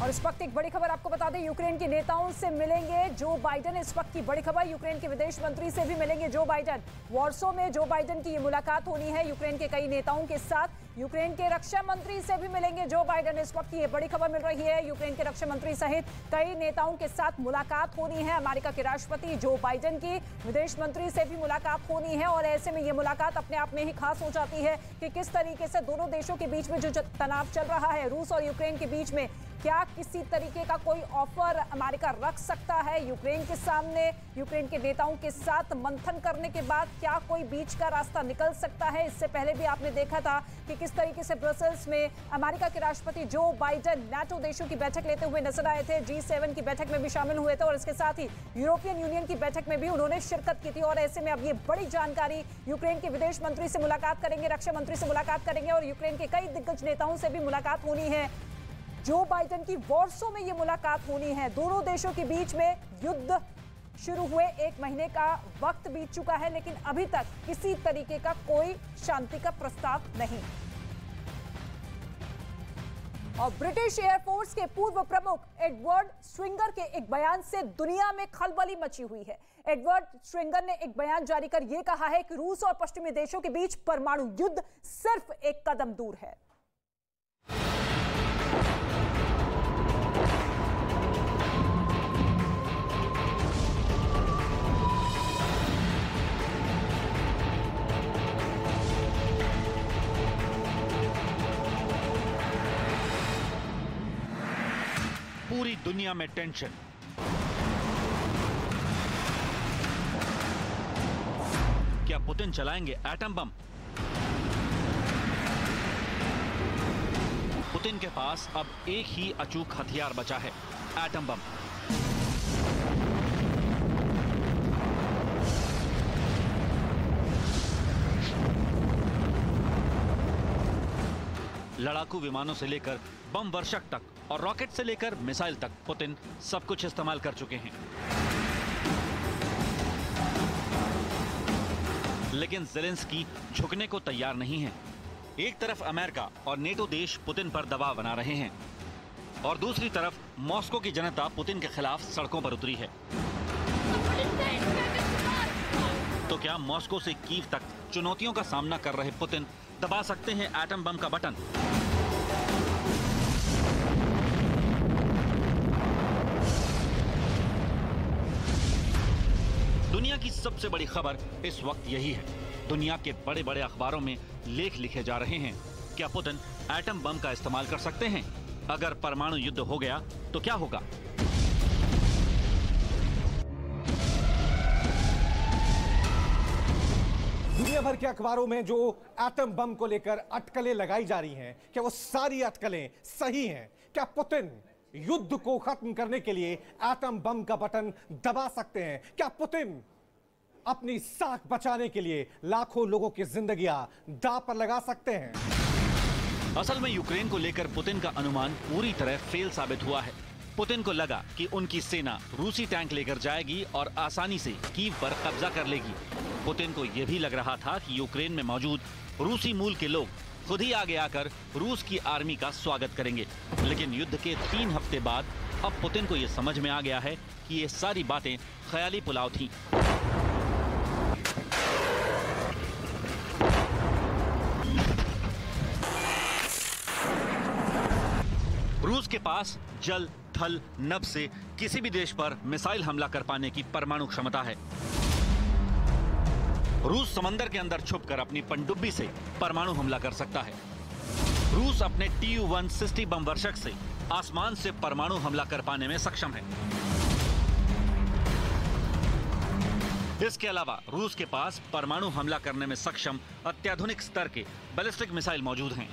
और इस वक्त एक बड़ी खबर आपको बता दें, यूक्रेन के नेताओं से मिलेंगे जो बाइडेन। इस वक्त की बड़ी खबर, यूक्रेन के विदेश मंत्री से भी मिलेंगे जो बाइडेन। वॉर्सो में जो बाइडेन की ये मुलाकात होनी है यूक्रेन के कई नेताओं के साथ। यूक्रेन के रक्षा मंत्री से भी मिलेंगे जो बाइडेन। इस वक्त की ये बड़ी खबर मिल रही है, यूक्रेन के रक्षा मंत्री सहित कई नेताओं के साथ मुलाकात होनी है। अमेरिका के राष्ट्रपति जो बाइडेन की विदेश मंत्री से भी मुलाकात होनी है और ऐसे में ये मुलाकात अपने आप में ही खास हो जाती है कि किस तरीके से दोनों देशों के बीच में जो तनाव चल रहा है रूस और यूक्रेन के बीच में, क्या किसी तरीके का कोई ऑफर अमेरिका रख सकता है यूक्रेन के सामने। यूक्रेन के नेताओं के साथ मंथन करने के बाद क्या कोई बीच का रास्ता निकल सकता है। इससे पहले भी आपने देखा था कि किस तरीके से ब्रसेल्स में अमेरिका के राष्ट्रपति जो बाइडेन नाटो देशों की बैठक लेते हुए नजर आए थे। G7 की बैठक में भी शामिल हुए थे और इसके साथ ही यूरोपियन यूनियन की बैठक में भी उन्होंने शिरकत की थी। और ऐसे में अब ये बड़ी जानकारी, यूक्रेन के विदेश मंत्री से मुलाकात करेंगे, रक्षा मंत्री से मुलाकात करेंगे और यूक्रेन के कई दिग्गज नेताओं से भी मुलाकात होनी है। जो बाइडेन की वॉर्सो में ये मुलाकात होनी है। दोनों देशों के बीच में युद्ध शुरू हुए 1 महीने का वक्त बीत चुका है, लेकिन अभी तक किसी तरीके का कोई शांति का प्रस्ताव नहीं। और ब्रिटिश एयरफोर्स के पूर्व प्रमुख एडवर्ड स्ट्रिंगर के एक बयान से दुनिया में खलबली मची हुई है। एडवर्ड स्ट्रिंगर ने एक बयान जारी कर यह कहा है कि रूस और पश्चिमी देशों के बीच परमाणु युद्ध सिर्फ एक कदम दूर है। पूरी दुनिया में टेंशन। क्या पुतिन चलाएंगे एटम बम? पुतिन के पास अब एक ही अचूक हथियार बचा है, एटम बम। लड़ाकू विमानों से लेकर बम वर्षक तक और रॉकेट से लेकर मिसाइल तक पुतिन सब कुछ इस्तेमाल कर चुके हैं। लेकिन ज़ेलेंस्की झुकने को तैयार नहीं है। एक तरफ अमेरिका और नेटो देश पुतिन पर दबाव बना रहे हैं और दूसरी तरफ मॉस्को की जनता पुतिन के खिलाफ सड़कों पर उतरी है। तो क्या मॉस्को से कीव तक चुनौतियों का सामना कर रहे पुतिन दबा सकते हैं एटम बम का बटन? दुनिया की सबसे बड़ी खबर इस वक्त यही है। दुनिया के बड़े बड़े अखबारों में लेख लिखे जा रहे हैं। क्या पुतिन एटम बम का इस्तेमाल कर सकते हैं? अगर परमाणु युद्ध हो गया तो क्या होगा? दुनिया भर के अखबारों में जो एटम बम को लेकर अटकलें लगाई जा रही हैं, क्या वो सारी अटकलें सही हैं? क्या पुतिन युद्ध को खत्म करने के लिए एटम बम का बटन दबा सकते हैं? क्या पुतिन अपनी साख बचाने के लिए लाखों लोगों की जिंदगियां दांव पर लगा सकते हैं? असल में यूक्रेन को लेकर पुतिन का अनुमान पूरी तरह फेल साबित हुआ है। पुतिन को लगा कि उनकी सेना रूसी टैंक लेकर जाएगी और आसानी से कीव पर कब्जा कर लेगी। पुतिन को यह भी लग रहा था कि यूक्रेन में मौजूद रूसी मूल के लोग खुद ही आगे आकर रूस की आर्मी का स्वागत करेंगे। लेकिन युद्ध के 3 हफ्ते बाद अब पुतिन को यह समझ में आ गया है कि ये सारी बातें ख्याली पुलाव थी। रूस के पास जल, थल, नभ से किसी भी देश पर मिसाइल हमला कर पाने की परमाणु क्षमता है। रूस समंदर के अंदर छुपकर अपनी पनडुब्बी से परमाणु हमला कर सकता है। रूस अपने Tu-1 सिस्टी बम वर्षक से आसमान से परमाणु हमला कर पाने में सक्षम है। इसके अलावा रूस के पास परमाणु हमला करने में सक्षम अत्याधुनिक स्तर के बैलिस्टिक मिसाइल मौजूद हैं।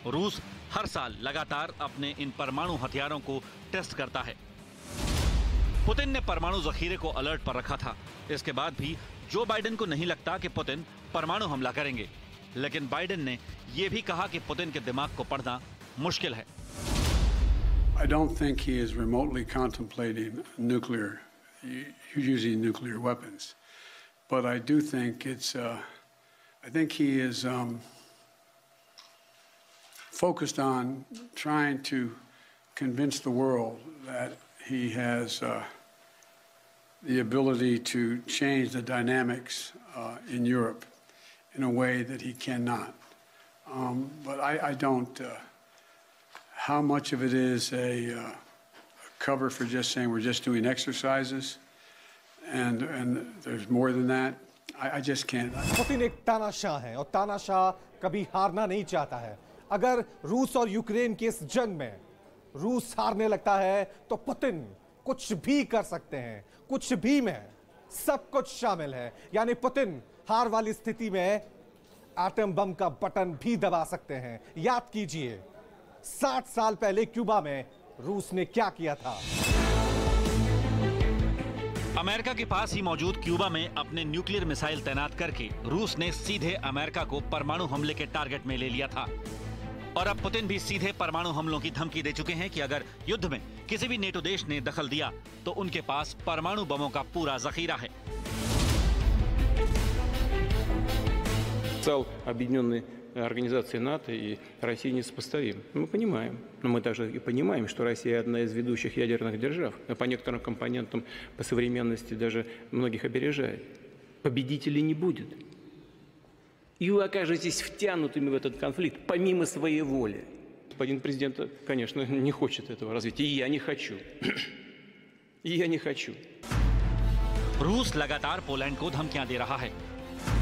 रूस हर साल लगातार अपने इन परमाणु हथियारों को टेस्ट करता है। पुतिन ने परमाणु जखीरे को अलर्ट पर रखा था। इसके बाद भी जो बाइडेन को नहीं लगता कि पुतिन परमाणु हमला करेंगे, लेकिन बाइडेन ने यह भी कहा कि पुतिन के दिमाग को पढ़ना मुश्किल है। I don't think he is remotely contemplating using nuclear weapons, but I do think I think he is focused on trying to convince the world that he has the ability to change the dynamics in Europe in a way that he cannot. But I don't. How much of it is a cover for just saying we're just doing exercises, and there's more than that? I just can't. Putin एक तानाशाह है और तानाशाह कभी हारना नहीं चाहता है। अगर रूस और यूक्रेन की इस जंग में रूस हारने लगता है तो पुतिन कुछ भी कर सकते हैं। कुछ भी में सब कुछ शामिल है, यानी पुतिन हार वाली स्थिति में एटम बम का बटन भी दबा सकते हैं। याद कीजिए 60 साल पहले क्यूबा में रूस ने क्या किया था। अमेरिका के पास ही मौजूद क्यूबा में अपने न्यूक्लियर मिसाइल तैनात करके रूस ने सीधे अमेरिका को परमाणु हमले के टारगेट में ले लिया था। और अब पुतिन भी सीधे परमाणु हमलों की धमकी दे चुके हैं कि अगर युद्ध में किसी भी नेटो देश ने दखल दिया तो उनके पास परमाणु बमों का पूरा जखीरा है। Объединенной организации НАТО и России несопоставим. Мы понимаем, но мы также и понимаем, что Россия одна из ведущих ядерных держав, а по некоторым компонентам по современности даже многих опережает. Победителей не будет. И вы окажетесь втянутыми в этот конфликт помимо своей воли. Господин президент, конечно, не хочет этого развития, и я не хочу. И я не хочу. रूस लगातार पोलैंड को धमकियां दे रहा है।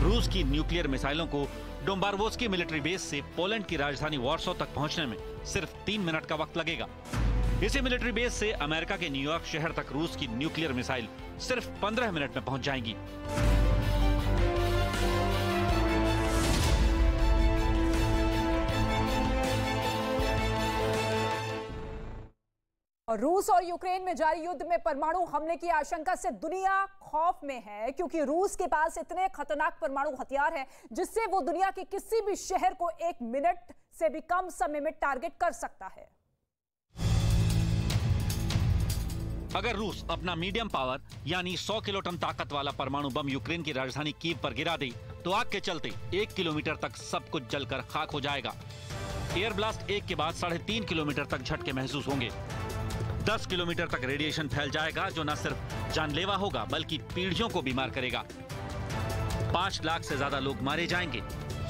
रूस की न्यूक्लियर मिसाइलों को डोम्बारोवस्की मिलिट्री बेस से पोलैंड की राजधानी वॉर्सो तक पहुंचने में सिर्फ 3 मिनट का वक्त लगेगा। इसी मिलिट्री बेस से अमेरिका के न्यूयॉर्क शहर तक रूस की न्यूक्लियर मिसाइल सिर्फ 15 मिनट में पहुंच जाएंगी। और रूस और यूक्रेन में जारी युद्ध में परमाणु हमले की आशंका से दुनिया खौफ में है, क्योंकि रूस के पास इतने खतरनाक परमाणु हथियार हैं जिससे वो दुनिया के किसी भी शहर को 1 मिनट से भी कम समय में टारगेट कर सकता है। अगर रूस अपना मीडियम पावर यानी 100 किलोटन ताकत वाला परमाणु बम यूक्रेन की राजधानी कीव पर गिरा दे तो आग के चलते 1 किलोमीटर तक सब कुछ जलकर खाक हो जाएगा। एयर ब्लास्ट 1 के बाद 3.5 किलोमीटर तक झटके महसूस होंगे। 10 किलोमीटर तक रेडिएशन फैल जाएगा जो न सिर्फ जानलेवा होगा बल्कि पीढ़ियों को बीमार करेगा। 5 लाख से ज्यादा लोग मारे जाएंगे।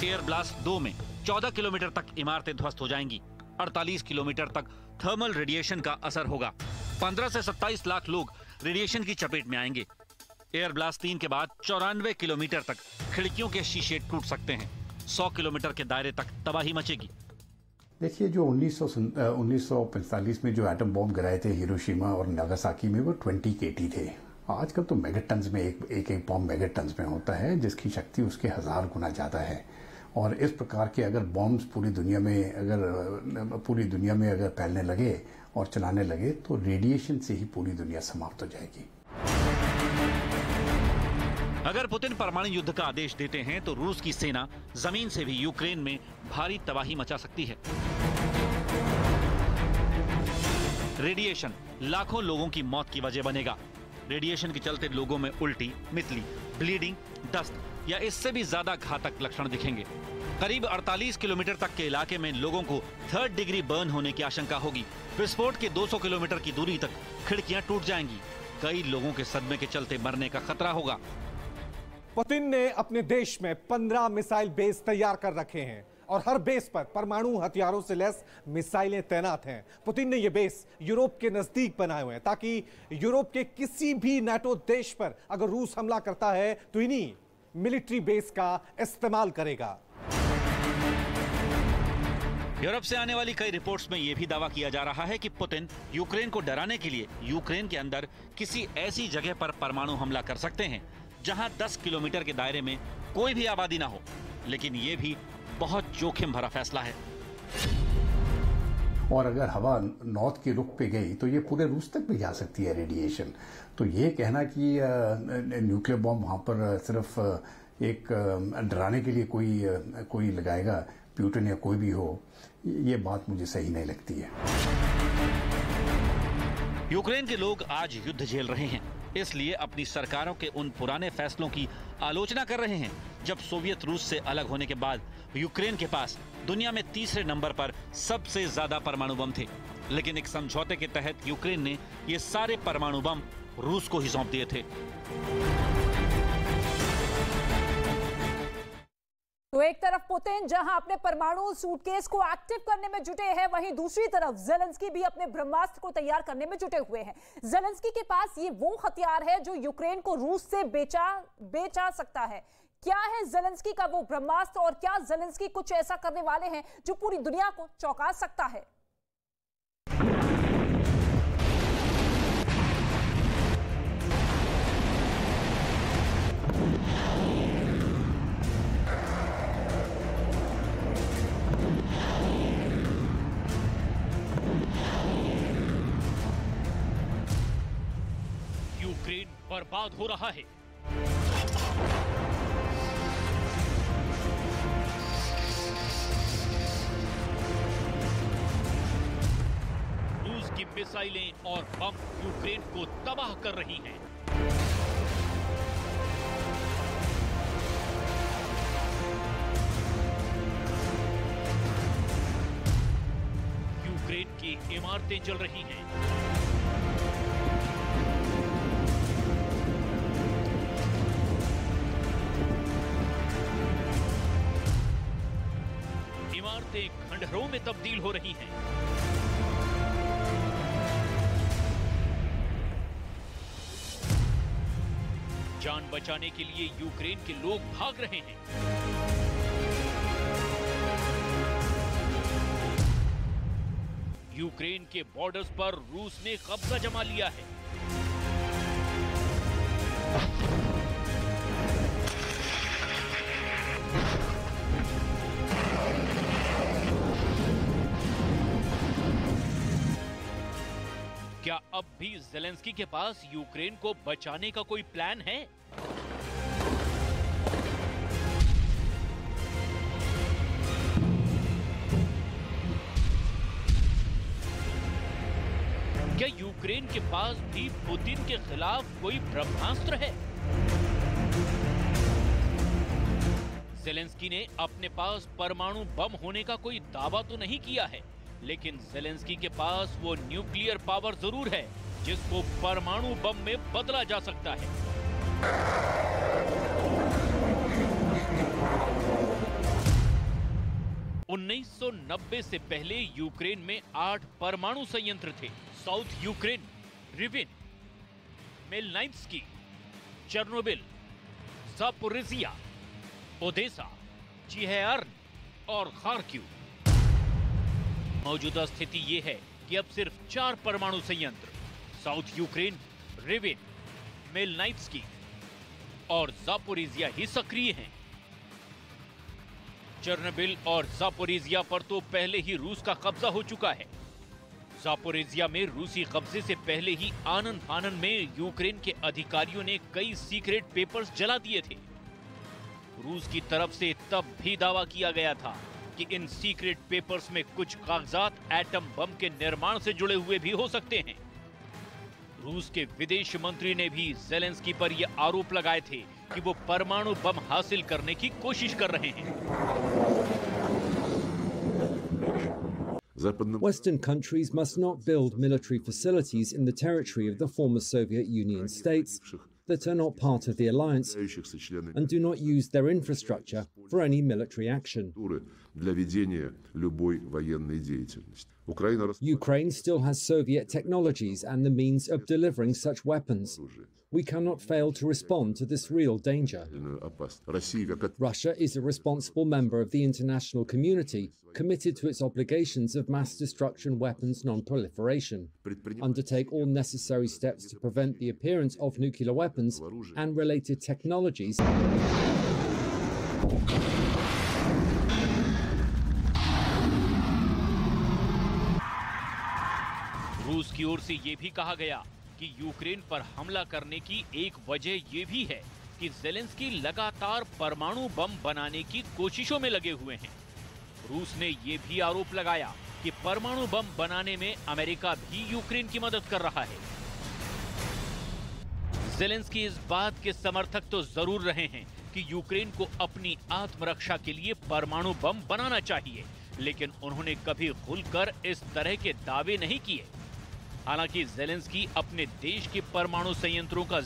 एयर ब्लास्ट 2 में 14 किलोमीटर तक इमारतें ध्वस्त हो जाएंगी। 48 किलोमीटर तक थर्मल रेडिएशन का असर होगा। 15 से 27 लाख लोग रेडिएशन की चपेट में आएंगे। एयर ब्लास्ट 3 के बाद 94 किलोमीटर तक खिड़कियों के शीशे टूट सकते हैं। 100 किलोमीटर के दायरे तक तबाही मचेगी। देखिए, जो 1945 में जो एटम बॉम्ब गिराए थे हिरोशिमा और नागासाकी में, वो 20 kT थे। आजकल तो मेगाटन्स में एक बॉम्ब मेगाटन्स में होता है, जिसकी शक्ति उसके 1000 गुना ज़्यादा है। और इस प्रकार के अगर बॉम्ब्स पूरी दुनिया में अगर फैलने लगे और चलाने लगे तो रेडिएशन से ही पूरी दुनिया समाप्त हो जाएगी। अगर पुतिन परमाणु युद्ध का आदेश देते हैं तो रूस की सेना जमीन से भी यूक्रेन में भारी तबाही मचा सकती है। रेडिएशन लाखों लोगों की मौत की वजह बनेगा। रेडिएशन के चलते लोगों में उल्टी, मितली, ब्लीडिंग, दस्त या इससे भी ज्यादा घातक लक्षण दिखेंगे। करीब 48 किलोमीटर तक के इलाके में लोगों को 3rd डिग्री बर्न होने की आशंका होगी। विस्फोट के 200 किलोमीटर की दूरी तक खिड़कियां टूट जाएंगी। कई लोगों के सदमे के चलते मरने का खतरा होगा। पुतिन ने अपने देश में 15 मिसाइल बेस तैयार कर रखे हैं और हर बेस पर परमाणु हथियारों से लैस मिसाइलें तैनात हैं। पुतिन ने ये बेस यूरोप के नजदीक बनाए हुए हैं ताकि यूरोप के किसी भी नाटो देश पर अगर रूस हमला करता है तो इन्हीं मिलिट्री बेस का इस्तेमाल करेगा। यूरोप से आने वाली कई रिपोर्ट्स में यह भी दावा किया जा रहा है कि पुतिन यूक्रेन को डराने के लिए यूक्रेन के अंदर किसी ऐसी जगह पर परमाणु हमला कर सकते हैं जहां 10 किलोमीटर के दायरे में कोई भी आबादी ना हो। लेकिन यह भी बहुत जोखिम भरा फैसला है। और अगर हवा नॉर्थ के रुख पे गई तो ये पूरे रूस तक भी जा सकती है रेडिएशन। तो ये कहना कि न्यूक्लियर बॉम्ब वहां पर सिर्फ एक डराने के लिए कोई लगाएगा, पुतिन या कोई भी हो, ये बात मुझे सही नहीं लगती है। यूक्रेन के लोग आज युद्ध झेल रहे हैं। इसलिए अपनी सरकारों के उन पुराने फैसलों की आलोचना कर रहे हैं जब सोवियत रूस से अलग होने के बाद यूक्रेन के पास दुनिया में तीसरे नंबर पर सबसे ज्यादा परमाणु बम थे। लेकिन एक समझौते के तहत यूक्रेन ने ये सारे परमाणु बम रूस को ही सौंप दिए थे। तो एक तरफ पुतिन जहां अपने परमाणु सूटकेस को एक्टिव करने में जुटे हैं, वहीं दूसरी तरफ ज़ेलेंस्की भी अपने ब्रह्मास्त्र को तैयार करने में जुटे हुए हैं। ज़ेलेंस्की के पास ये वो हथियार है जो यूक्रेन को रूस से बेचा सकता है। क्या है ज़ेलेंस्की का वो ब्रह्मास्त्र और क्या ज़ेलेंस्की कुछ ऐसा करने वाले हैं जो पूरी दुनिया को चौंका सकता है? यूक्रेन बर्बाद हो रहा है। रूस की मिसाइलें और बम यूक्रेन को तबाह कर रही हैं। यूक्रेन की इमारतें जल रही हैं। इमारतें खंडहरों में तब्दील हो रही हैं। जान बचाने के लिए यूक्रेन के लोग भाग रहे हैं। यूक्रेन के बॉर्डर्स पर रूस ने कब्जा जमा लिया है। क्या अब भी ज़ेलेंस्की के पास यूक्रेन को बचाने का कोई प्लान है? क्या यूक्रेन के पास भी पुतिन के खिलाफ कोई ब्रह्मास्त्र है? ज़ेलेंस्की ने अपने पास परमाणु बम होने का कोई दावा तो नहीं किया है, लेकिन ज़ेलेंस्की के पास वो न्यूक्लियर पावर जरूर है जिसको परमाणु बम में बदला जा सकता है। (1990) से पहले यूक्रेन में 8 परमाणु संयंत्र थे। South Ukraine, Rivne, Khmelnytskyi, Chernobyl, Zaporizhzhia, Odesa, चीहेर्न और खार्किव। मौजूदा स्थिति यह है कि अब सिर्फ 4 परमाणु संयंत्र साउथ यूक्रेन, रिविन, मेलनाइत्स्की और ज़ापोरिज़िया ही सक्रिय हैं। चेर्नोबिल और ज़ापोरिज़िया पर तो पहले ही रूस का कब्जा हो चुका है। ज़ापोरिज़िया में रूसी कब्जे से पहले ही आनन फानन में यूक्रेन के अधिकारियों ने कई सीक्रेट पेपर्स जला दिए थे। रूस की तरफ से तब भी दावा किया गया था कि इन सीक्रेट पेपर्स में कुछ कागजात एटम बम के निर्माण से जुड़े हुए भी हो सकते हैं। रूस के विदेश मंत्री ने भी ज़ेलेंस्की पर यह आरोप लगाए थे कि वो परमाणु बम हासिल करने की कोशिश कर रहे हैं। Western countries must not build military facilities in the territory of the former Soviet Union states that are not part of the alliance and do not use their infrastructure for any military action. Ukraine still has Soviet technologies and the means of delivering such weapons. We cannot fail to respond to this real danger. Russia is a responsible member of the international community, committed to its obligations of mass destruction weapons non-proliferation. Undertake all necessary steps to prevent the appearance of nuclear weapons and related technologies. रूस की ओर से यह भी कहा गया कि Ukraine पर हमला करने की एक वजह यह भी है कि ज़ेलेंस्की लगातार परमाणु बम बनाने की कोशिशों में लगे हुए हैं। रूस ने यह भी आरोप लगाया कि परमाणु बम बनाने में अमेरिका भी यूक्रेन की मदद कर रहा है। ज़ेलेंस्की इस बात के समर्थक तो जरूर रहे हैं कि यूक्रेन को अपनी आत्मरक्षा के लिए परमाणु बम बनाना चाहिए, लेकिन उन्होंने कभी खुलकर इस तरह के दावे नहीं किए। हालांकि ज़ेलेंस्की अपने देश के परमाणु संयंत्रों का